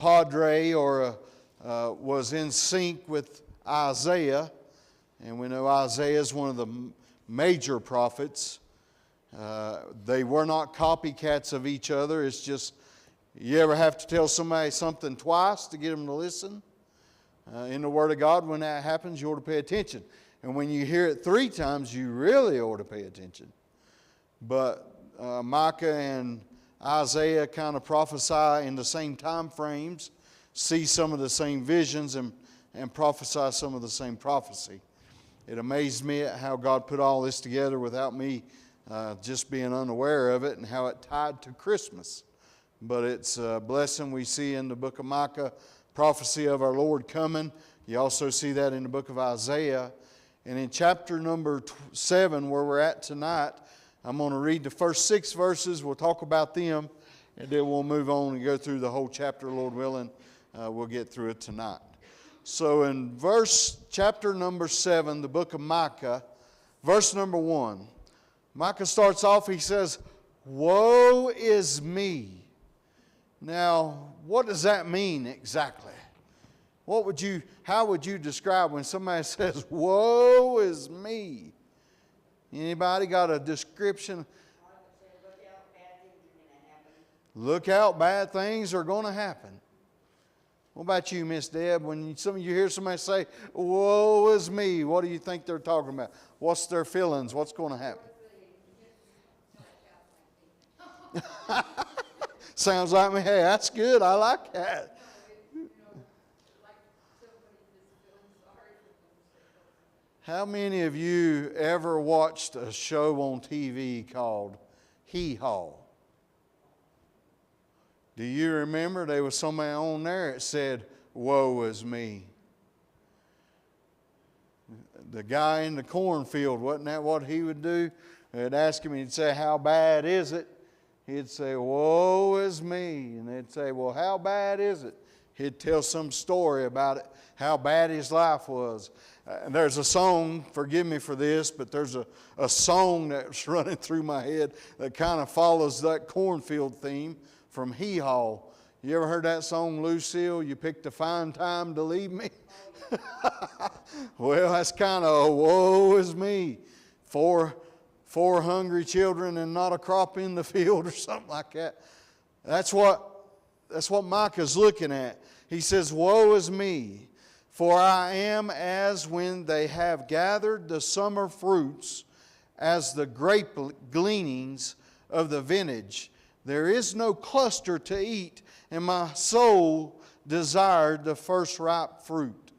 padre or was in sync with Isaiah. And we know Isaiah is one of the major prophets. They were not copycats of each other. It's just, you ever have to tell somebody something twice to get them to listen? In the Word of God, when that happens, you ought to pay attention. And when you hear it 3 times, you really ought to pay attention. But Micah and Isaiah kind of prophesy in the same time frames, see some of the same visions, and prophesy some of the same prophecy. It amazed me at how God put all this together without me just being unaware of it, and how it tied to Christmas. But it's a blessing we see in the book of Micah, prophecy of our Lord coming. You also see that in the book of Isaiah. And in chapter number 7, where we're at tonight, I'm going to read the first 6 verses. We'll talk about them, and then we'll move on and go through the whole chapter, Lord willing. We'll get through it tonight. So in chapter number 7, the book of Micah, verse number 1, Micah starts off, he says, "Woe is me." Now, what does that mean exactly? How would you describe when somebody says, "Woe is me"? Anybody got a description? Look out, bad things are going to happen. What about you, Miss Deb? When some of you hear somebody say, "Woe is me," what do you think they're talking about? What's their feelings? What's going to happen? Sounds like me. Hey, that's good. I like that. How many of you ever watched a show on TV called Hee Haw? Do you remember there was somebody on there that said, "Woe is me"? The guy in the cornfield, wasn't that what he would do? They'd ask him, he'd say, "How bad is it?" He'd say, "Woe is me." And they'd say, "Well, how bad is it?" He'd tell some story about it, how bad his life was. And there's a song, forgive me for this, but there's a song that's running through my head that kind of follows that cornfield theme from Hee Haw. You ever heard that song, Lucille? "You picked a fine time to leave me"? Well, that's kind of a woe is me. Four hungry children and not a crop in the field, or something like that. That's what Micah's looking at. He says, "Woe is me, for I am as when they have gathered the summer fruits, as the grape gleanings of the vintage. There is no cluster to eat, and my soul desired the first ripe fruit."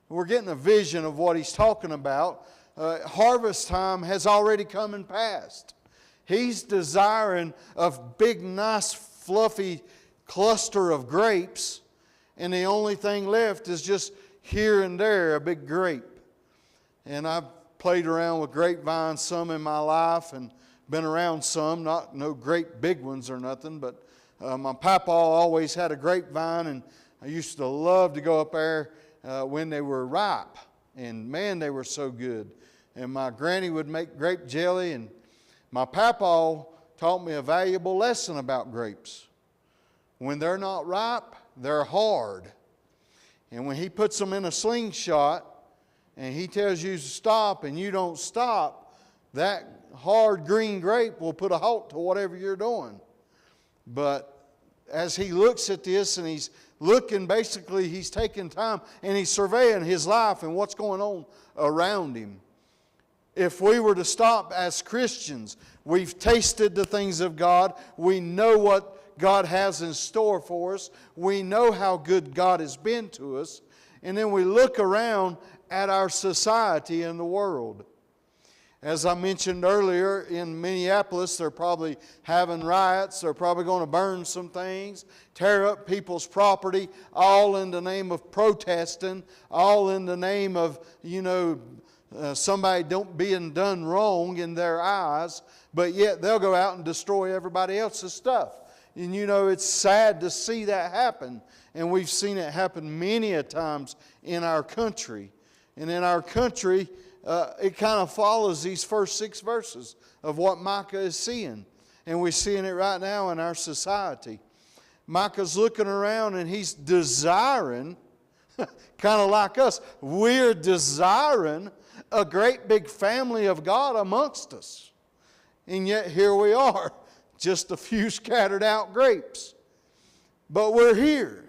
We're getting a vision of what he's talking about. Harvest time has already come and passed. He's desiring a big, nice, fluffy cluster of grapes, and the only thing left is just here and there a big grape. And I've played around with grapevines some in my life and been around some, not no great big ones or nothing, but my papa always had a grapevine, and I used to love to go up there when they were ripe. And man, they were so good. And my granny would make grape jelly, and my papa taught me a valuable lesson about grapes. When they're not ripe, they're hard. And when he puts them in a slingshot and he tells you to stop and you don't stop, that hard green grape will put a halt to whatever you're doing. But as he looks at this and he's looking, basically he's taking time and he's surveying his life and what's going on around him. If we were to stop as Christians, we've tasted the things of God. We know what God has in store for us. We know how good God has been to us. And then we look around at our society and the world. As I mentioned earlier, in Minneapolis, they're probably having riots. They're probably going to burn some things, tear up people's property, all in the name of protesting, all in the name of, somebody being done wrong in their eyes, but yet they'll go out and destroy everybody else's stuff. And it's sad to see that happen. And we've seen it happen many a times in our country. And in our country, it kind of follows these first 6 verses of what Micah is seeing. And we're seeing it right now in our society. Micah's looking around and he's desiring, kind of like us, we're desiring a great big family of God amongst us. And yet here we are, just a few scattered out grapes. But we're here.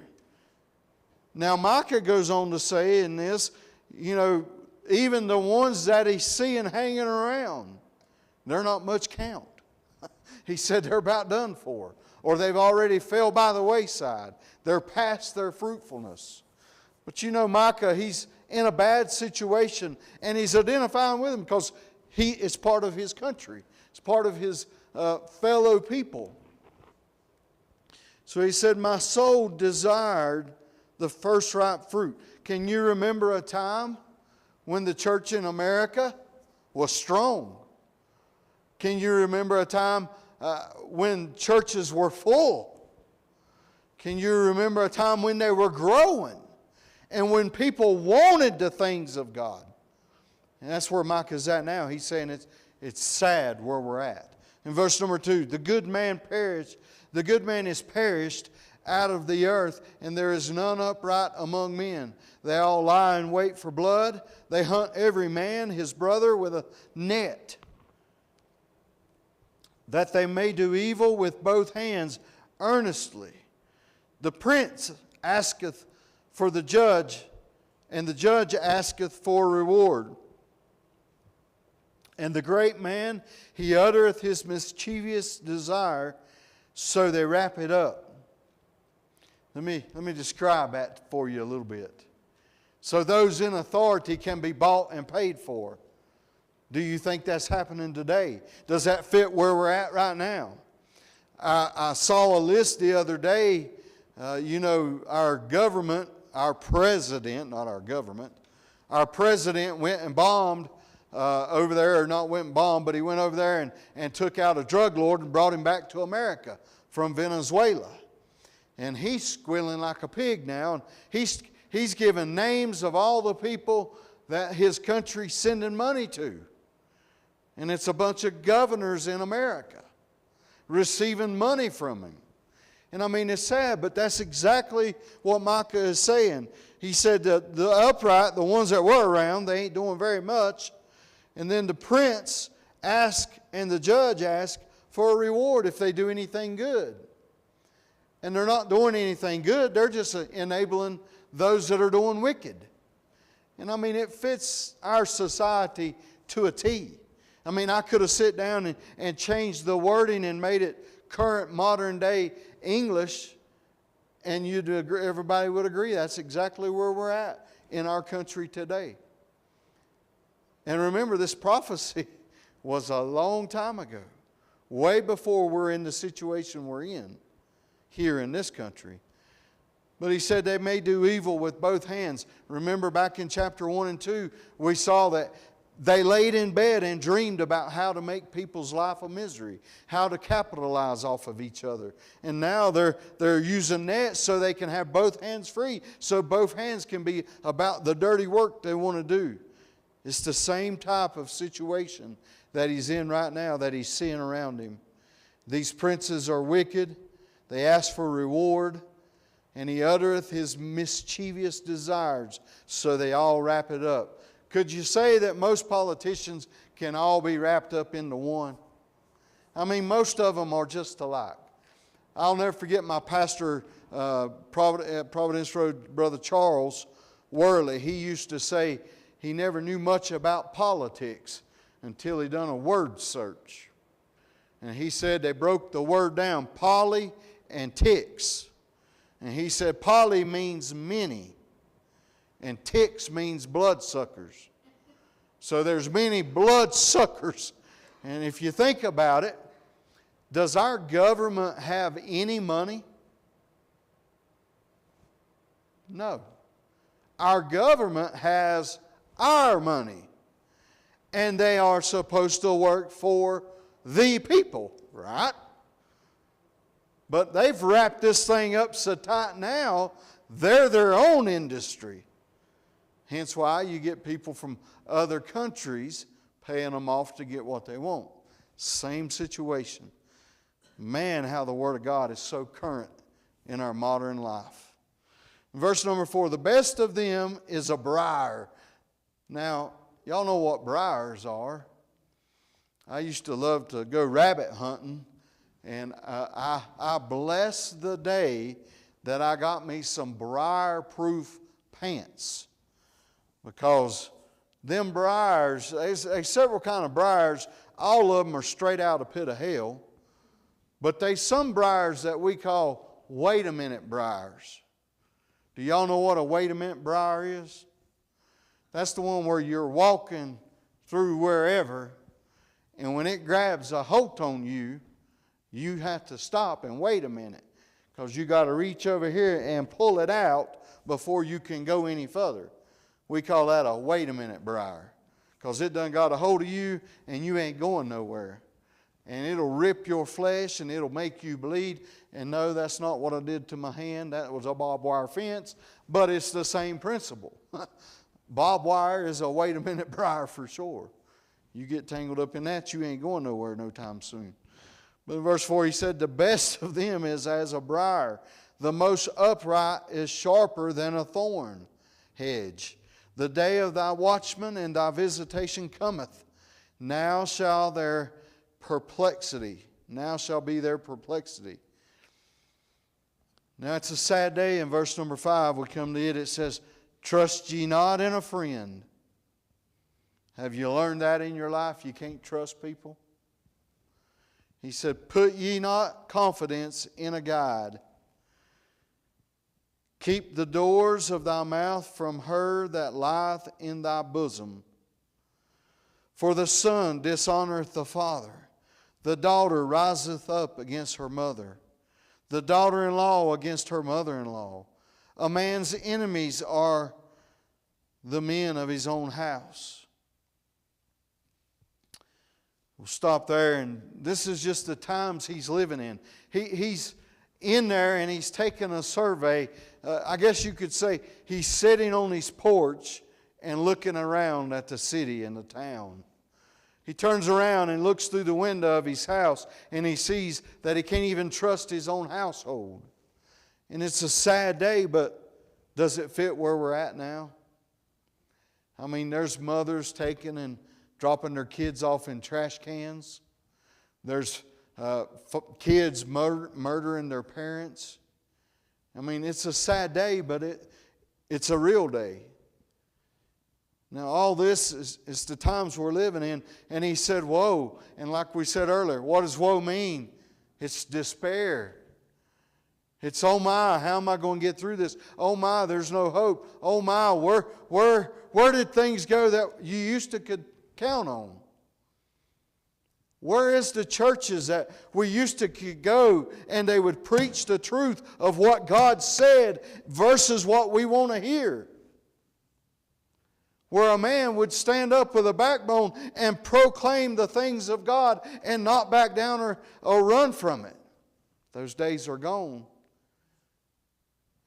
Now Micah goes on to say in this, even the ones that he's seeing hanging around, they're not much count. He said they're about done for, or they've already fell by the wayside. They're past their fruitfulness. But Micah, he's in a bad situation, and he's identifying with them because he is part of his country. It's part of his fellow people. So he said, my soul desired the first ripe fruit. Can you remember a time when the church in America was strong? Can you remember a time when churches were full? Can you remember a time when they were growing and when people wanted the things of God? And that's where Micah's at now. He's saying it's sad where we're at. In verse number 2, the good man is perished out of the earth, and there is none upright among men. They all lie in wait for blood. They hunt every man his brother with a net, that they may do evil with both hands earnestly. The prince asketh for the judge, and the judge asketh for reward. And the great man, he uttereth his mischievous desire, so they wrap it up. Let me describe that for you a little bit. So those in authority can be bought and paid for. Do you think that's happening today? Does that fit where we're at right now? I saw a list the other day. Our government, our president, not our government, our president went and bombed over there, or not went and bombed, but he went over there and took out a drug lord and brought him back to America from Venezuela. And he's squealing like a pig now. And he's given names of all the people that his country's sending money to. And it's a bunch of governors in America receiving money from him. And I mean, it's sad, but that's exactly what Micah is saying. He said that the upright, the ones that were around, they ain't doing very much. And then the prince asked and the judge asked for a reward if they do anything good. And they're not doing anything good. They're just enabling those that are doing wicked. And I mean, it fits our society to a T. I mean, I could have sit down and changed the wording and made it current modern day English, and everybody would agree that's exactly where we're at in our country today. And remember, this prophecy was a long time ago, way before we're in the situation we're in here in this country. But he said they may do evil with both hands. Remember back in chapter 1 and 2, we saw that they laid in bed and dreamed about how to make people's life a misery, how to capitalize off of each other. And now they're using nets so they can have both hands free, so both hands can be about the dirty work they want to do. It's the same type of situation that he's in right now, that he's seeing around him. These princes are wicked. They ask for reward. And he uttereth his mischievous desires, so they all wrap it up. Could you say that most politicians can all be wrapped up into one? I mean, most of them are just alike. I'll never forget my pastor, Providence Road, Brother Charles Worley. He used to say he never knew much about politics until he done a word search. And he said they broke the word down, poly and ticks. And he said poly means many, and ticks means bloodsuckers. So there's many bloodsuckers. And if you think about it, does our government have any money? No. Our government has our money. And they are supposed to work for the people, right? But they've wrapped this thing up so tight now, they're their own industry. Hence why you get people from other countries paying them off to get what they want. Same situation. Man, how the Word of God is so current in our modern life. Verse number 4, the best of them is a briar. Now, y'all know what briars are. I used to love to go rabbit hunting, and I bless the day that I got me some briar-proof pants, because them briars, there's several kind of briars. All of them are straight out of pit of hell, but there's some briars that we call wait a minute briars. Do y'all know what a wait a minute briar is? That's the one where you're walking through wherever, and when it grabs a hold on you, you have to stop and wait a minute, because you got to reach over here and pull it out before you can go any further. We call that a wait a minute briar, because it done got a hold of you and you ain't going nowhere. And it'll rip your flesh and it'll make you bleed. And no, that's not what I did to my hand. That was a barbed wire fence, but it's the same principle. Barbed wire is a wait a minute briar for sure. You get tangled up in that, you ain't going nowhere no time soon. But in verse 4 he said, the best of them is as a briar. The most upright is sharper than a thorn hedge. The day of thy watchman and thy visitation cometh. Now shall be their perplexity. Now it's a sad day. In verse number 5 we come to it. It says, trust ye not in a friend. Have you learned that in your life? You can't trust people. He said, put ye not confidence in a guide. Keep the doors of thy mouth from her that lieth in thy bosom. For the son dishonoreth the father. The daughter riseth up against her mother. The daughter-in-law against her mother-in-law. A man's enemies are the men of his own house. We'll stop there, and this is just the times he's living in. He's in there and he's taking a survey. I guess you could say he's sitting on his porch and looking around at the city and the town. He turns around and looks through the window of his house and he sees that he can't even trust his own household. And it's a sad day, but does it fit where we're at now? I mean, there's mothers taking and dropping their kids off in trash cans. There's kids murdering their parents. I mean, it's a sad day, but it's a real day. Now, all this is the times we're living in. And he said, woe. And like we said earlier, what does woe mean? It's despair. It's, oh my, how am I going to get through this? Oh my, there's no hope. Oh my, where did things go that you used to could count on? Where is the churches that we used to go and they would preach the truth of what God said versus what we want to hear? Where a man would stand up with a backbone and proclaim the things of God and not back down or run from it. Those days are gone.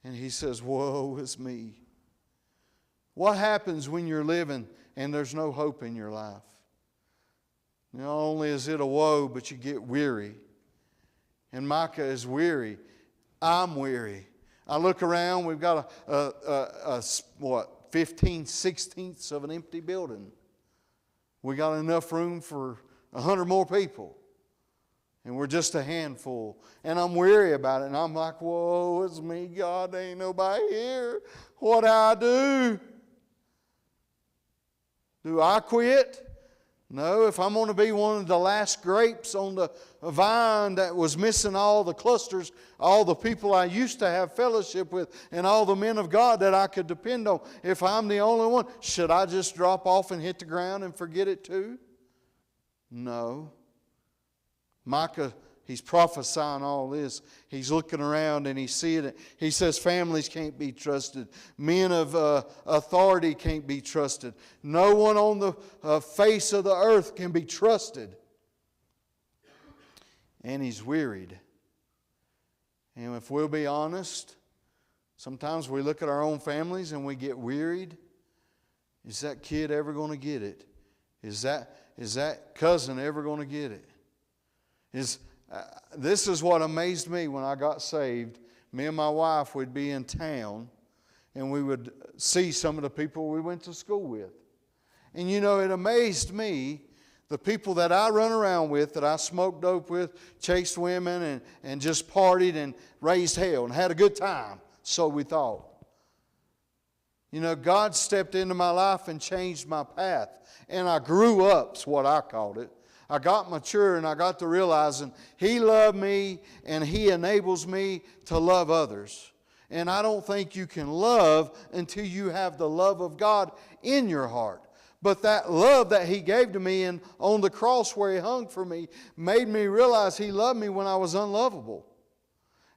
And he says, woe is me. What happens when you're living and there's no hope in your life? Not only is it a woe, but you get weary. And Micah is weary. I'm weary. I look around, we've got a 15/16 of an empty building. We got enough room for 100 more people. And we're just a handful. And I'm weary about it. And I'm like, whoa, it's me, God, there ain't nobody here. What do I do? Do I quit? No, if I'm going to be one of the last grapes on the vine that was missing all the clusters, all the people I used to have fellowship with, and all the men of God that I could depend on, if I'm the only one, should I just drop off and hit the ground and forget it too? No. Micah, he's prophesying all this. He's looking around and he's seeing it. He says families can't be trusted. Men of authority can't be trusted. No one on the face of the earth can be trusted. And he's wearied. And if we'll be honest, sometimes we look at our own families and we get wearied. Is that kid ever going to get it? Is that cousin ever going to get it? This is what amazed me when I got saved. me and my wife would be in town, and we would see some of the people we went to school with. And you know, it amazed me, the people that I run around with, that I smoked dope with, chased women, and just partied and raised hell and had a good time, so we thought. You know, God stepped into my life and changed my path. And I grew up, is what I called it. I got mature and I got to realizing He loved me and He enables me to love others. And I don't think you can love until you have the love of God in your heart. But that love that He gave to me and on the cross where He hung for me made me realize He loved me when I was unlovable.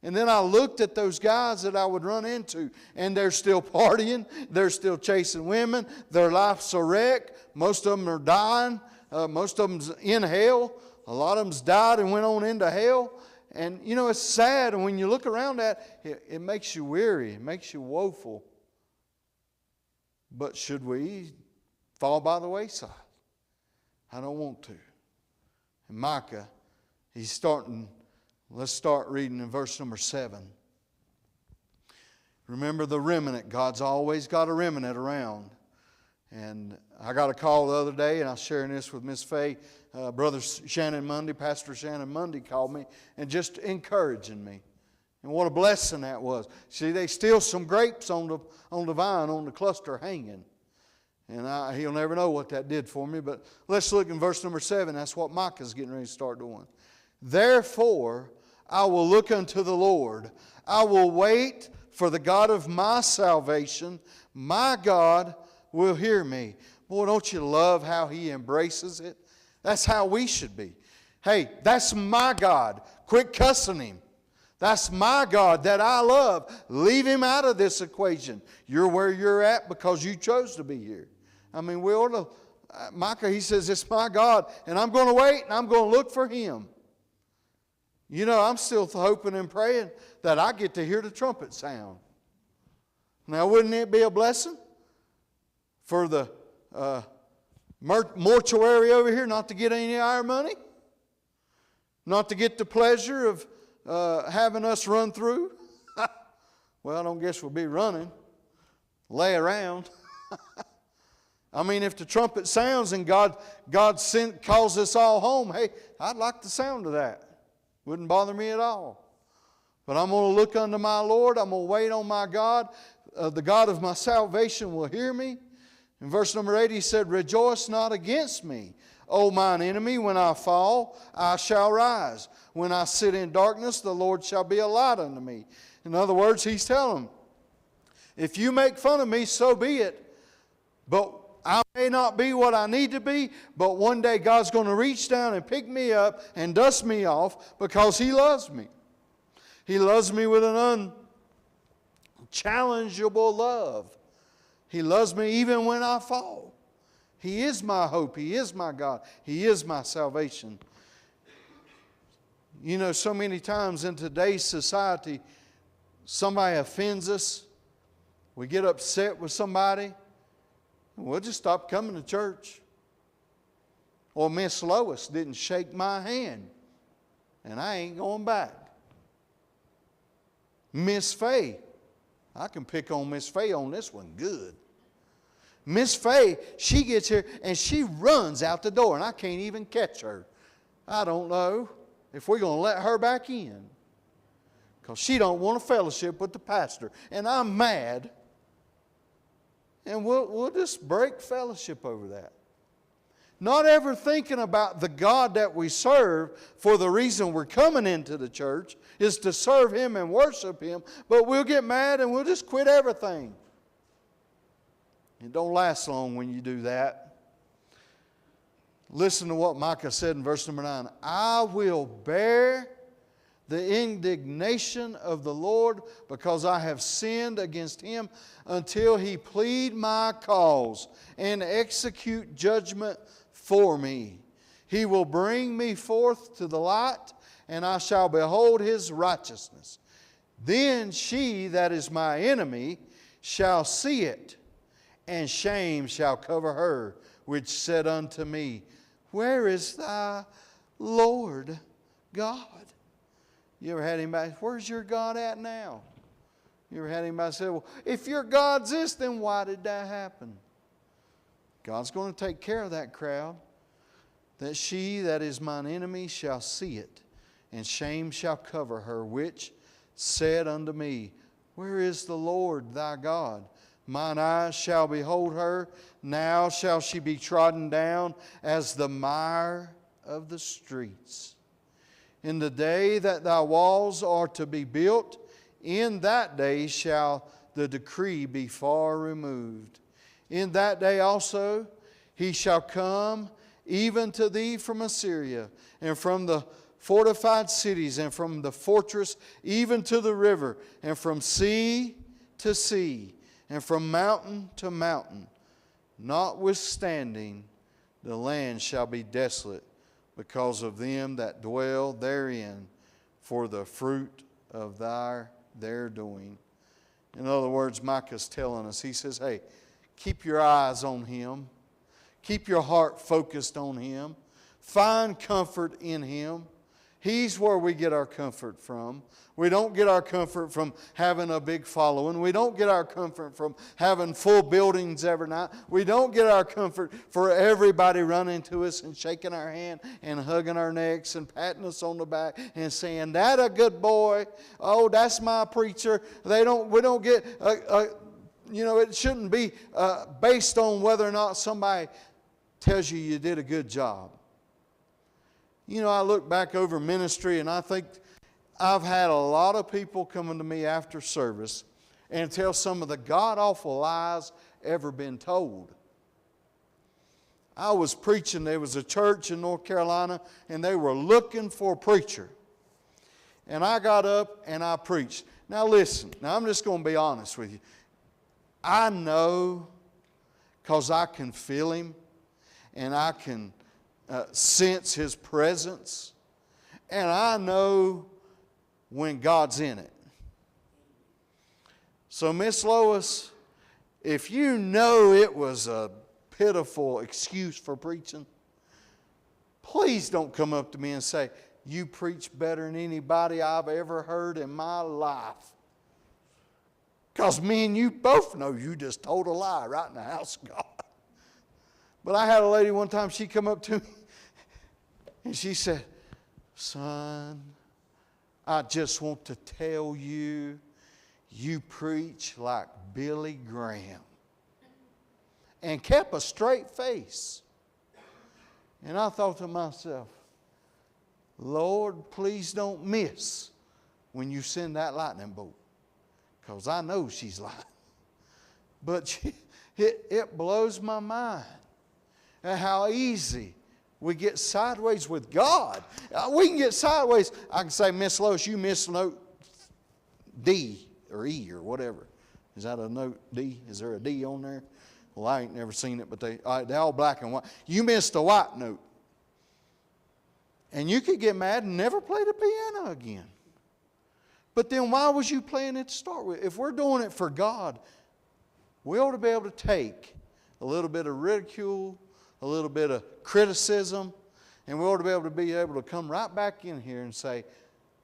And then I looked at those guys that I would run into, and they're still partying, they're still chasing women, their life's a wreck, most of them are dying, most of them's in hell, a lot of them's died and went on into hell. And you know, it's sad, and when you look around at it, it makes you weary, it makes you woeful. But should we fall by the wayside? I don't want to. And Micah, he's starting. Let's start reading in verse number 7. Remember the remnant. God's always got a remnant around. And I got a call the other day, and I was sharing this with Miss Faye. Brother Shannon Mundy, Pastor Shannon Mundy called me and just encouraging me. And what a blessing that was. See, they steal some grapes on the vine, on the cluster hanging. And he'll never know what that did for me. But let's look in verse number 7. That's what Micah's getting ready to start doing. Therefore, I will look unto the Lord. I will wait for the God of my salvation. My God will hear me. Boy, don't you love how He embraces it? That's how we should be. Hey, that's my God. Quit cussing Him. That's my God that I love. Leave Him out of this equation. You're where you're at because you chose to be here. I mean, we ought to, Micah, he says, it's my God, and I'm going to wait, and I'm going to look for Him. You know, I'm still hoping and praying that I get to hear the trumpet sound. Now, wouldn't it be a blessing for the mortuary over here not to get any of our money? Not to get the pleasure of having us run through? Well, I don't guess we'll be running. Lay around. I mean, if the trumpet sounds and God calls us all home, hey, I'd like the sound of that. Wouldn't bother me at all. But I'm going to look unto my Lord. I'm going to wait on my God. The God of my salvation will hear me. In verse number 8 he said, Rejoice not against me, O mine enemy. When I fall, I shall rise. When I sit in darkness, the Lord shall be a light unto me. In other words, he's telling them, if you make fun of me, so be it. But I may not be what I need to be, but one day God's going to reach down and pick me up and dust me off because He loves me. He loves me with an unchallengeable love. He loves me even when I fall. He is my hope. He is my God. He is my salvation. You know, so many times in today's society, somebody offends us. We get upset with somebody. We'll just stop coming to church. Or Miss Lois didn't shake my hand, and I ain't going back. Miss Faye, I can pick on Miss Faye on this one good. Miss Faye, she gets here and she runs out the door, and I can't even catch her. I don't know if we're going to let her back in because she don't want a fellowship with the pastor, and I'm mad. And we'll just break fellowship over that. Not ever thinking about the God that we serve for the reason we're coming into the church is to serve Him and worship Him, but we'll get mad and we'll just quit everything. It don't last long when you do that. Listen to what Micah said in verse number 9. I will bear the indignation of the Lord because I have sinned against Him until He plead my cause and execute judgment for me. He will bring me forth to the light, and I shall behold His righteousness. Then she that is my enemy shall see it, and shame shall cover her, which said unto me, Where is thy Lord God? You ever had anybody, where's your God at now? You ever had anybody say, well, if your God's this, then why did that happen? God's going to take care of that crowd. That she that is mine enemy shall see it, and shame shall cover her, which said unto me, where is the Lord thy God? Mine eyes shall behold her. Now shall she be trodden down as the mire of the streets. In the day that thy walls are to be built, in that day shall the decree be far removed. In that day also he shall come even to thee from Assyria, and from the fortified cities, and from the fortress even to the river, and from sea to sea, and from mountain to mountain. Notwithstanding, the land shall be desolate because of them that dwell therein, for the fruit of their doing. In other words, Micah's telling us, he says, hey, keep your eyes on Him. Keep your heart focused on Him. Find comfort in Him. He's where we get our comfort from. We don't get our comfort from having a big following. We don't get our comfort from having full buildings every night. We don't get our comfort for everybody running to us and shaking our hand and hugging our necks and patting us on the back and saying, "That a good boy. Oh, that's my preacher." We don't get, it shouldn't be based on whether or not somebody tells you you did a good job. I look back over ministry and I think I've had a lot of people coming to me after service and tell some of the god-awful lies ever been told. I was preaching, there was a church in North Carolina and they were looking for a preacher. And I got up and I preached. Now listen, I'm just going to be honest with you. I know, because I can feel Him and I can sense His presence, and I know when God's in it. So Miss Lois, if you know it was a pitiful excuse for preaching, please don't come up to me and say, "You preach better than anybody I've ever heard in my life." Because me and you both know you just told a lie right in the house of God. But I had a lady one time, she come up to me and she said, "Son, I just want to tell you, you preach like Billy Graham." And kept a straight face. And I thought to myself, Lord, please don't miss when you send that lightning bolt. Because I know she's lying. But it blows my mind at how easy we get sideways with God. We can get sideways. I can say, "Miss Lois, you missed note D or E or whatever." Is that a note D? Is there a D on there? Well, I ain't never seen it, but they're all black and white. You missed a white note. And you could get mad and never play the piano again. But then why was you playing it to start with? If we're doing it for God, we ought to be able to take a little bit of ridicule, a little bit of criticism, and we ought to be able to come right back in here and say,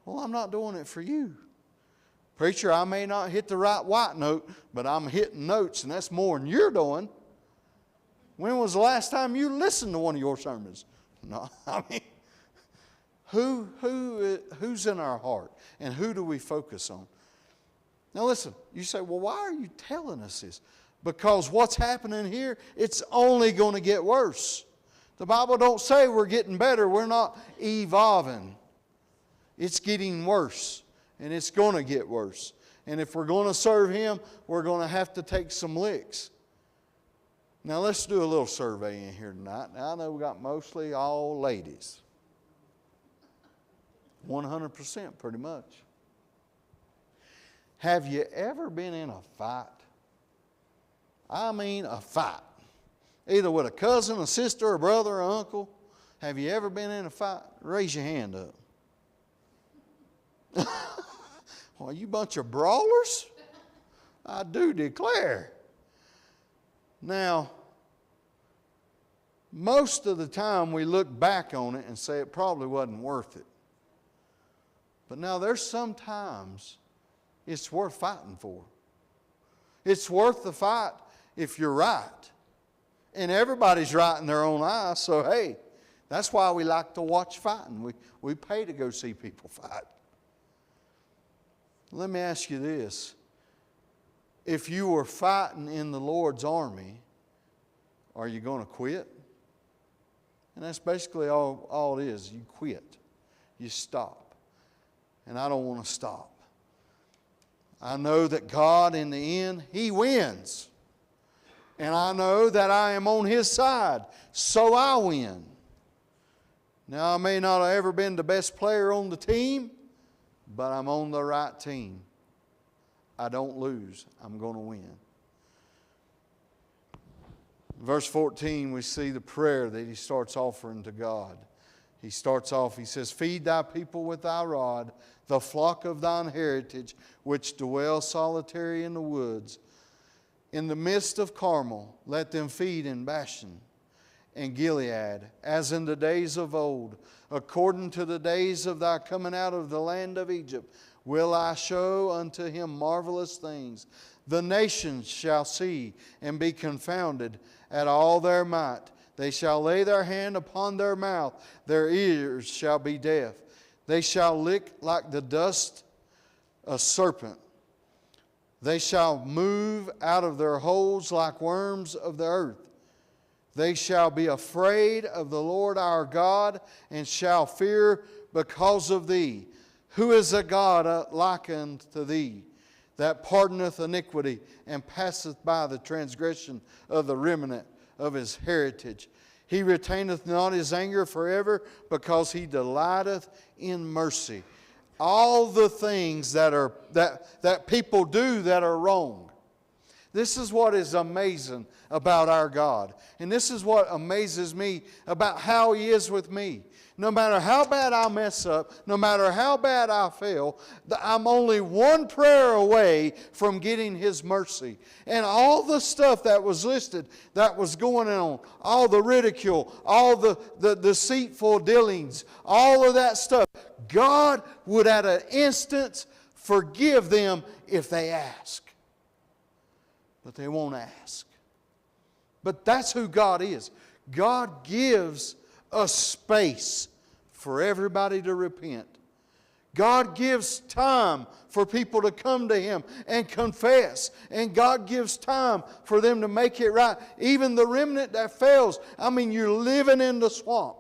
"Well, I'm not doing it for you. Preacher, I may not hit the right white note, but I'm hitting notes, and that's more than you're doing. When was the last time you listened to one of your sermons?" No, I mean, who's in our heart, and who do we focus on? Now listen, you say, "Well, why are you telling us this?" Because what's happening here, it's only going to get worse. The Bible don't say we're getting better. We're not evolving. It's getting worse. And it's going to get worse. And if we're going to serve Him, we're going to have to take some licks. Now let's do a little survey in here tonight. Now I know we got mostly all ladies. 100% pretty much. Have you ever been in a fight? I mean a fight. Either with a cousin, a sister, a brother, or uncle. Have you ever been in a fight? Raise your hand up. Well, you bunch of brawlers? I do declare. Now, most of the time we look back on it and say it probably wasn't worth it. But now there's some times it's worth fighting for. It's worth the fight if you're right. And everybody's right in their own eyes, so hey, that's why we like to watch fighting. We pay to go see people fight. Let me ask you this. If you were fighting in the Lord's army, are you going to quit? And that's basically all it is. You quit. You stop. And I don't want to stop. I know that God, in the end, He wins. And I know that I am on His side, so I win. Now, I may not have ever been the best player on the team, but I'm on the right team. I don't lose. I'm going to win. Verse 14, we see the prayer that he starts offering to God. He starts off, he says, "Feed thy people with thy rod, the flock of thine heritage, which dwell solitary in the woods. In the midst of Carmel, let them feed in Bashan and Gilead, as in the days of old. According to the days of thy coming out of the land of Egypt, will I show unto him marvelous things. The nations shall see and be confounded at all their might. They shall lay their hand upon their mouth, their ears shall be deaf. They shall lick like the dust a serpent. They shall move out of their holes like worms of the earth. They shall be afraid of the Lord our God, and shall fear because of thee. Who is a God like unto thee, that pardoneth iniquity, and passeth by the transgression of the remnant of his heritage? He retaineth not his anger forever, because he delighteth in mercy." All the things that people do that are wrong. This is what is amazing about our God. And this is what amazes me about how He is with me. No matter how bad I mess up, no matter how bad I fail, I'm only one prayer away from getting His mercy. And all the stuff that was listed, that was going on, all the ridicule, all the deceitful dealings, all of that stuff, God would at an instant forgive them if they ask. But they won't ask. But that's who God is. God gives a space for everybody to repent. God gives time for people to come to Him and confess. And God gives time for them to make it right. Even the remnant that fails, I mean, you're living in the swamp.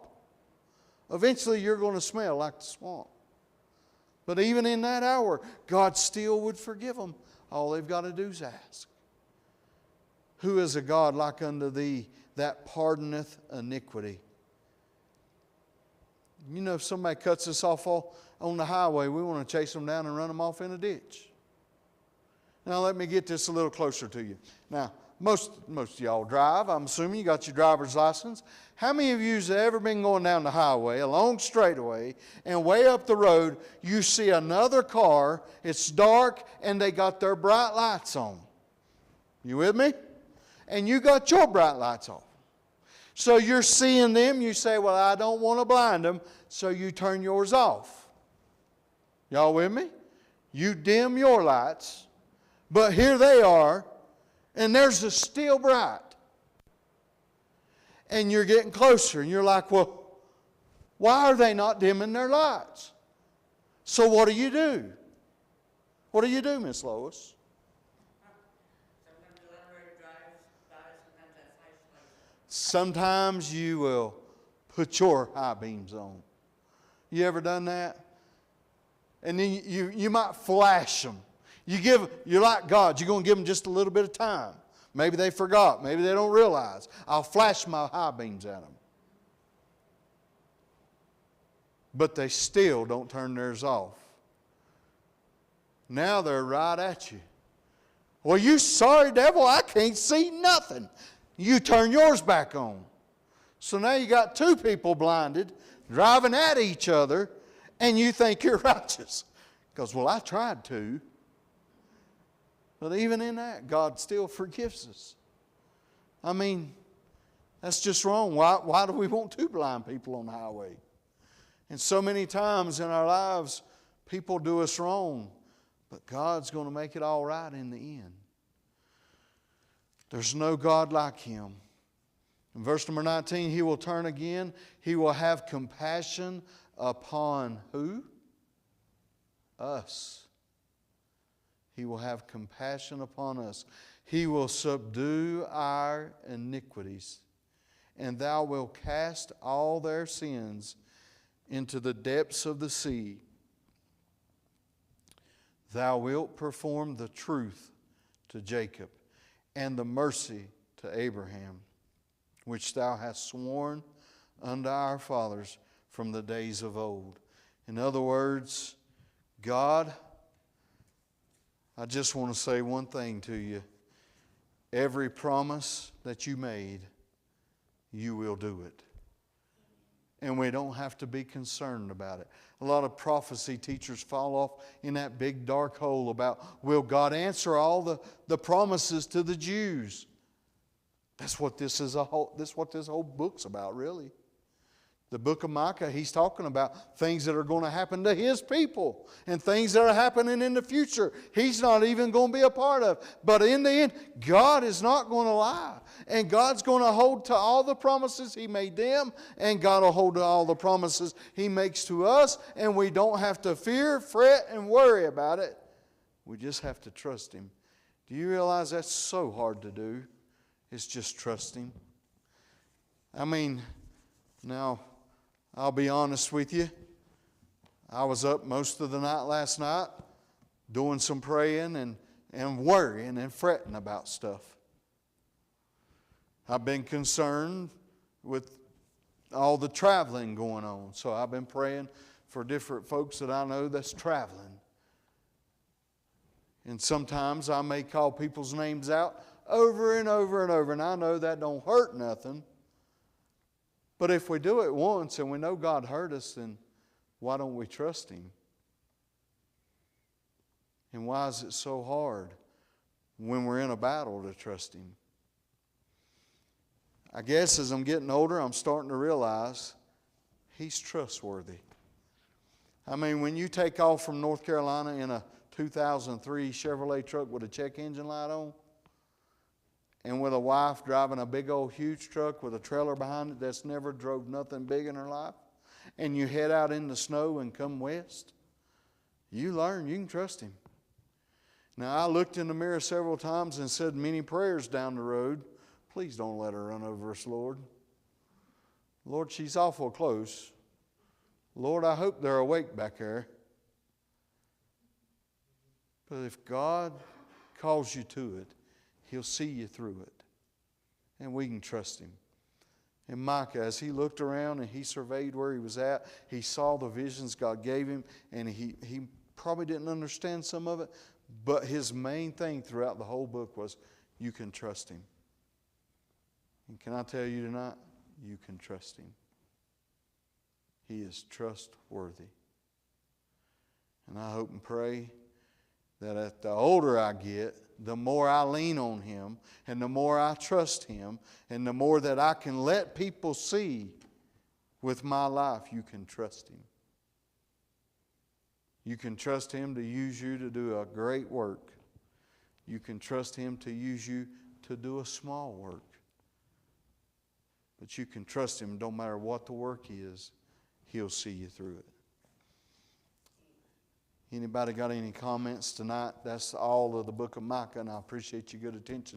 Eventually you're going to smell like the swamp. But even in that hour, God still would forgive them. All they've got to do is ask. Who is a God like unto thee, that pardoneth iniquity? You know, if somebody cuts us off on the highway, we want to chase them down and run them off in a ditch. Now let me get this a little closer to you. Now, most of y'all drive. I'm assuming you got your driver's license. How many of you have ever been going down the highway, a long straightaway, and way up the road, you see another car, it's dark, and they got their bright lights on? You with me? And you got your bright lights on. So you're seeing them, you say, well, I don't want to blind them, so you turn yours off. Y'all with me? You dim your lights, but here they are, and theirs is still bright. And you're getting closer, and you're like, well, why are they not dimming their lights? So what do? What do, Miss Lois? Sometimes you will put your high beams on. You ever done that? And then you might flash them. You're like God. You're going to give them just a little bit of time. Maybe they forgot. Maybe they don't realize. I'll flash my high beams at them. But they still don't turn theirs off. Now they're right at you. Well, you sorry devil, I can't see nothing. You turn yours back on. So now you got two people blinded, driving at each other, and you think you're righteous. Because, well, I tried to. But even in that, God still forgives us. I mean, that's just wrong. Why do we want two blind people on the highway? And so many times in our lives, People do us wrong, but God's going to make it all right in the end. There's no God like Him. In verse number 19, He will turn again. He will have compassion upon who? Us. He will have compassion upon us. He will subdue our iniquities. And Thou wilt cast all their sins into the depths of the sea. Thou wilt perform the truth to Jacob and the mercy to Abraham, which Thou hast sworn unto our fathers from the days of old. In other words, God, I just want to say one thing to you. Every promise that you made, you will do it. And we don't have to be concerned about it. A lot of prophecy teachers fall off in that big dark hole about, will God answer all the promises to the Jews? That's what this whole book's about, really. The book of Micah, he's talking about things that are going to happen to his people and things that are happening in the future he's not even going to be a part of. But in the end, God is not going to lie. And God's going to hold to all the promises He made them, and God will hold to all the promises He makes to us, and we don't have to fear, fret, and worry about it. We just have to trust Him. Do you realize that's so hard to do? It's just trust Him. I mean, now, I'll be honest with you. I was up most of the night last night doing some praying and worrying and fretting about stuff. I've been concerned with all the traveling going on. So I've been praying for different folks that I know that's traveling. And sometimes I may call people's names out over and over and over. And I know that don't hurt nothing. But if we do it once and we know God heard us, then why don't we trust Him? And why is it so hard when we're in a battle to trust Him? I guess as I'm getting older, I'm starting to realize He's trustworthy. I mean, when you take off from North Carolina in a 2003 Chevrolet truck with a check engine light on, and with a wife driving a big old huge truck with a trailer behind it that's never drove nothing big in her life, and you head out in the snow and come west, you learn you can trust Him. Now, I looked in the mirror several times and said many prayers down the road. Please don't let her run over us, Lord. Lord, she's awful close. Lord, I hope they're awake back there. But if God calls you to it, He'll see you through it. And we can trust Him. And Micah, as he looked around and he surveyed where he was at, he saw the visions God gave him, and he probably didn't understand some of it, but his main thing throughout the whole book was, you can trust Him. And can I tell you tonight, you can trust Him. He is trustworthy. And I hope and pray that as the older I get, the more I lean on Him, and the more I trust Him, and the more that I can let people see with my life, you can trust Him. You can trust Him to use you to do a great work. You can trust Him to use you to do a small work. But you can trust Him no matter what the work is, He'll see you through it. Anybody got any comments tonight? That's all of the book of Micah, and I appreciate your good attention.